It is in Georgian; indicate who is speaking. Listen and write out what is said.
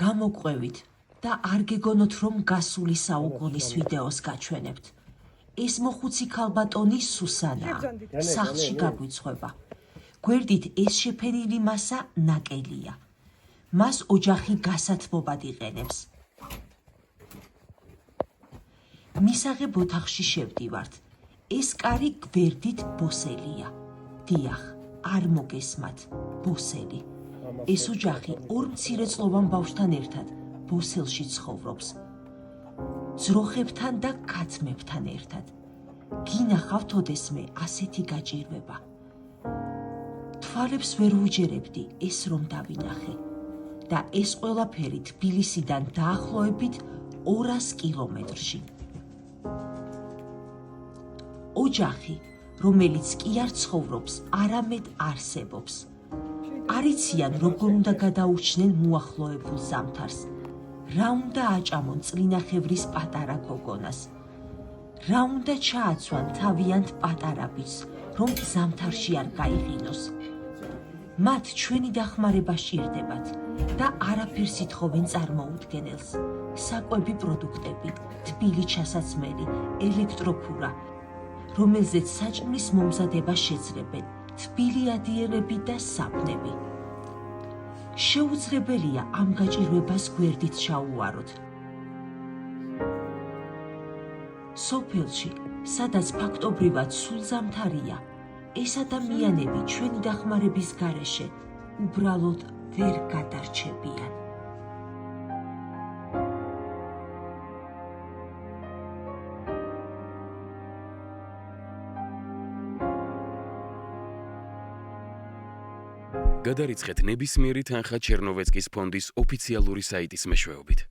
Speaker 1: გამოყვევით და არ გეგონოთ, რომ გასული საუკუნის ვიდეოს გაჩვენებთ. ეს მოხუცი ქალბატონი სუსანაა, სახლში გაგვიცხვება. გვერდით ეს შეფერილი მასა ნაკელია. მას ოჯახი გასათბობად იყენებს. მისაღებ ოთახში შევდივართ. ეს კარი გვერდით ბოსელია. დიახ, არ მოგესმათ, ბოსელი. ეს ოჯახი ორ მცირეწლოვან ბავშვთან ერთად ბოსელში ცხოვრობს. ძროხებთან და ქათმებთან ერთად. გინახავთ ოდესმე ასეთი გაჭირვება. თვალებს ვერ ვუჯერებდი ეს რომ დავინახე. და ეს ყველაფერი თბილისიდან დაახლოებით 200 კილომეტრში. ოჯახი, რომელიც კი არ ცხოვრობს, არამედ არსებობს. არ იციან, როგორ უნდა გადაურჩნენ მოახლოებულ ზამთარს. რა უნდა აჭამონ წლინახევრის პატარა გოგონას. რა უნდა ჩააცვან თავიანთ პატარა ბიჭს, რომ ზამთარში არ გაიღინოს. მათ ჩვენი დახმარება სჭირდებათ და არაფერს ითხოვენ წარმოუდგენელს. საკვები პროდუქტები, თბილი ჩასაცმელი, ელექტროფურა, რომელზეც საჭმლის მომზადება შეძლებენ, თბილი ადიელები და საფნები. შეუძლებელია ამ გაჭირვებას გვერდით ჩაუვაროთ. სოფელში, სადაც ფაქტობრივად სულ ზამთარია, ეს ადამიანები ჩვენი დახმარების გარეშე უბრალოდ ვერ გადარჩებიან.
Speaker 2: გადარიცხეთ ნებისმიერი თანხა ჩერნოვეცკის ფონდის ოფიციალური საიტის მეშვეობით.